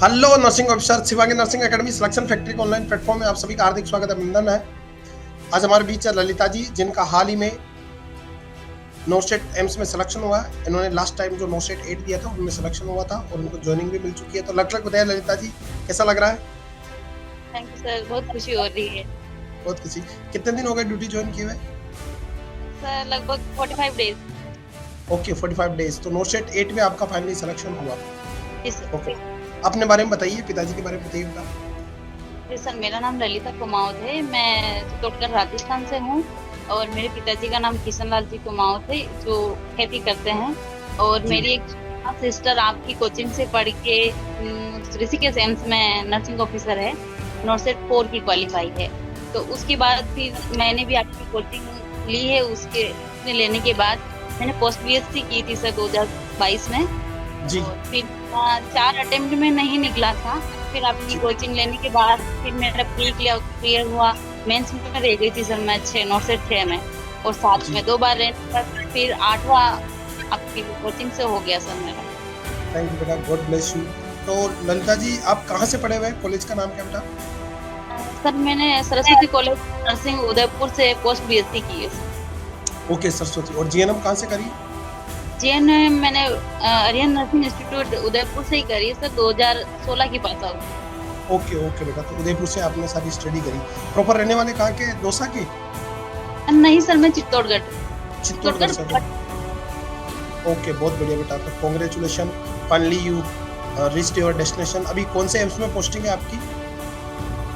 Hello nursing officer, Shivangi nursing academy selection factory के online platform में आप सभी का हार्दिक स्वागत अभिनंदन है। आज हमारे बीच है ललिता जी, जिनका हाल ही में नोस्टेट एम्स में सिलेक्शन हुआ है। इन्होंने लास्ट टाइम जो नोस्टेट 8 दिया था उनमें सिलेक्शन हुआ था और उनको ज्वाइनिंग भी मिल चुकी है। तो लगभग बताइए ललिता जी, कैसा लग रहा है? थैंक यू सर, बहुत खुशी हो रही है। बहुत खुशी। कितने दिन हो गए ड्यूटी ज्वाइन किए हुए? सर लगभग 45 डेज। Okay, 45 days. तो नोस्टेट 8 में आपका फाइनली सिलेक्शन हुआ। जी सर। ओके, अपने बारे में बताइए, पिताजी के बारे में बताइए बेटा। जी सर, मेरा नाम ललिता कुमाऊत है। मैं चित्तौड़गढ़ राजस्थान से हूँ और मेरे पिताजी का नाम किशन लाल जी कुमाऊत है, जो खेती करते हैं। और जी मेरी एक सिस्टर आपकी कोचिंग से पढ़ के ऋषिकेश एम्स में नर्सिंग ऑफिसर है, नॉर्सेट 4 की क्वालिफाई है। तो उसके बाद फिर मैंने भी आपकी कोचिंग ली है। उसके लेने के बाद मैंने पोस्ट बीएससी की थी सर 2022 में। जी और फिर 4 अटेम्प्ट में नहीं निकला था। फिर आपकी कोचिंग लेने के बाद फिर मेरा प्री क्लियर हुआ। मेंस में रह गई थी सर मैं 6 में, और 7 जी। में 2 बार रहने पर फिर 8वां आपकी कोचिंग से हो गया सर मेरा। थैंक यू बेटा, गॉड ब्लेस यू। तो ललिता जी, आप कहाँ से पढ़े हुए हैं? कॉलेज का नाम क्या बेटा? सर मैंने सरस्वती कॉलेज नर्सिंग उदयपुर से पोस्ट बीएससी की है सर। ओके सरस्वती। और जीएनएम कहाँ से करी? जीएनएम मैंने आर्यन नर्सिंग इंस्टीट्यूट उदयपुर से ही करी है सर, 2016 की पास आउट। ओके ओके बेटा, तो उदयपुर से आपने सारी स्टडी करी। प्रॉपर रहने वाले कहाँ के? दौसा के? नहीं सर, मैं चित्तौड़गढ़। चित्तौड़गढ़ से। ओके, बहुत बढ़िया बेटा। तो congratulation, finally you reached your destination. अभी कौन से एम्स में पोस्टिंग है आपकी?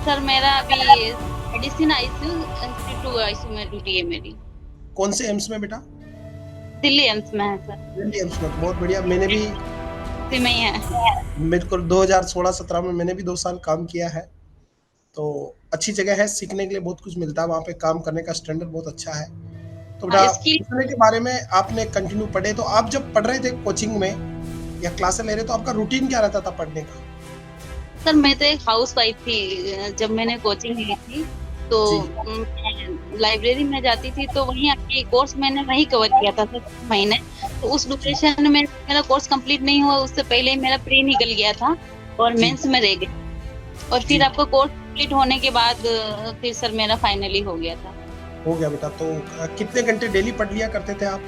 सर मेरा अभी मेडिसिन आईसीयू इंस्टीट्यूट आईसीयू में ड्यूटी है मेरी। कौन से एम्स में बेटा? दिल्ली एम्स में है सर। दिल्ली एम्स में। बहुत बढ़िया। मैंने भी दिल्ली में ही है। मेरे को 2016-17 में मैंने भी 2 साल काम किया है। तो अच्छी जगह है, सीखने के लिए बहुत कुछ मिलता है। वहाँ पे काम करने का स्टैंडर्ड बहुत अच्छा है। तो बेटा, इसकी पढ़ने के बारे में आपने कंटिन्यू पढ़े, तो आप जब पढ़ रहे थे कोचिंग में या क्लासेस ले रहे, तो आपका रूटीन क्या रहता था पढ़ने का? सर मैं तो एक हाउस वाइफ थी जब मैंने कोचिंग ली थी। तो जी लाइब्रेरी में जाती थी, तो वहीं आपकी कोर्स मैंने वहीं कवर किया था सर 3 महीने। तो उस जी ड्यूरेशन में मेरा कोर्स कंप्लीट नहीं हुआ, उससे पहले ही मेरा प्री निकल गया था और जी मेंस में रह गई। और जी। फिर आपका कोर्स कंप्लीट होने के बाद फिर सर मेरा फाइनली हो गया था। हो गया बेटा। तो कितने घंटे डेली पढ़ लिया करते थे आप?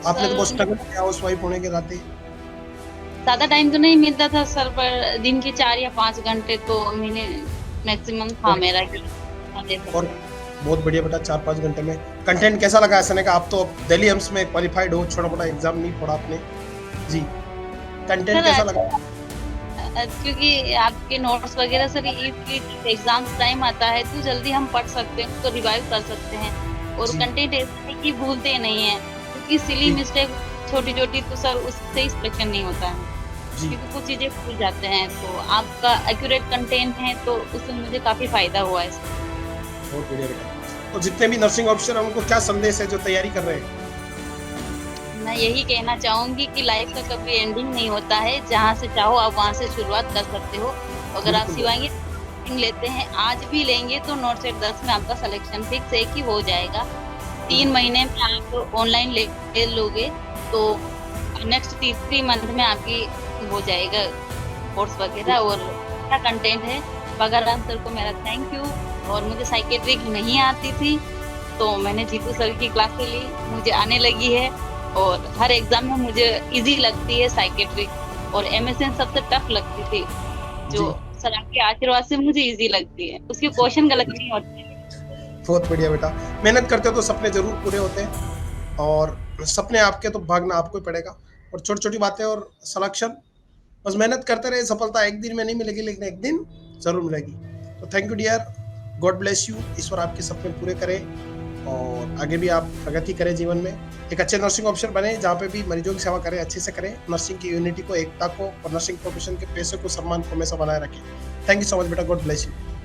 आपने तो बहुत सर स्ट्रगल किया हाउस वाइफ होने के नाते। ज्यादा टाइम तो नहीं मिलता था सर, पर दिन के 4 या 5 घंटे तो मैंने मैक्सिमम था और मेरा कि हाँ, दे और सकते हैं। बहुत बढ़िया बेटा। 4-5 घंटे में कंटेंट कैसा लगा? ऐसा नहीं कि आप तो दिल्ली एम्स में क्वालिफाइड हो, छोटा मोटा एग्जाम नहीं पढ़ा आपने। जी, कंटेंट सर कैसा लगा? क्योंकि आपके नोट्स वगैरह सर एग्जाम टाइम आता है तो जल्दी हम पढ़ सकते हैं, तो रिवाइव कर सकते हैं। और जी कंटेंट ऐसा है कि भूलते नहीं है, क्योंकि सिली जी मिस्टेक छोटी छोटी तो सर उससे ही सिलेक्शन नहीं होता है, जी। क्योंकि कुछ चीजें भूल जाते हैं। तो आपका एक्यूरेट कंटेंट है तो उससे मुझे काफी फायदा हुआ है सर। बहुत बढ़िया बेटा। तो जितने भी नर्सिंग ऑफिसर हैं उनको क्या संदेश है जो तैयारी कर रहे हैं? मैं यही कहना चाहूंगी कि लाइफ का कभी एंडिंग नहीं होता है, जहाँ से चाहो आप वहाँ से शुरुआत कर सकते हो। अगर आप बिल्कुल शिवांगी कोचिंग लेते हैं, आज भी लेंगे, तो नोट सेट 10 में आपका सिलेक्शन फिक्स है कि हो जाएगा। 3 बिल्कुल। महीने में आप ऑनलाइन ले लोगे तो नेक्स्ट 3 मंथ में आपकी हो जाएगा कोर्स वगैरह। और क्या कंटेंट है। बगराम सर को मेरा थैंक यू। और मुझे साइकेट्रिक नहीं आती थी, तो मैंने जीतू सर की क्लासें ली, मुझे आने लगी है। और हर एग्जाम में मुझे इजी लगती है साइकेट्रिक। और एमएसएन सबसे टफ लगती थी, जो जी सर आपके आशीर्वाद से मुझे इजी लगती है। उसके क्वेश्चन गलत नहीं होते। बहुत बढ़िया बेटा। मेहनत करते हो तो सपने जरूर पूरे होते हैं, और सपने आपके तो भागना आपको ही पड़ेगा। और छोटी छोटी बातें और सिलेक्शन, बस मेहनत करते रहे। सफलता एक दिन में नहीं मिलेगी, लेकिन एक दिन जरूर मिलेगी। तो thank you dear, God bless you. ईश्वर आपके सपने पूरे करे और आगे भी आप प्रगति करें जीवन में। एक अच्छे नर्सिंग ऑफिसर बने, जहाँ पे भी मरीजों की सेवा करें, अच्छे से करें। नर्सिंग की यूनिटी को, एकता को और नर्सिंग प्रोफेशन के पैसे को, सम्मान को हमेशा बनाए रखें। थैंक यू सो मच बेटा, गॉड ब्लेस यू।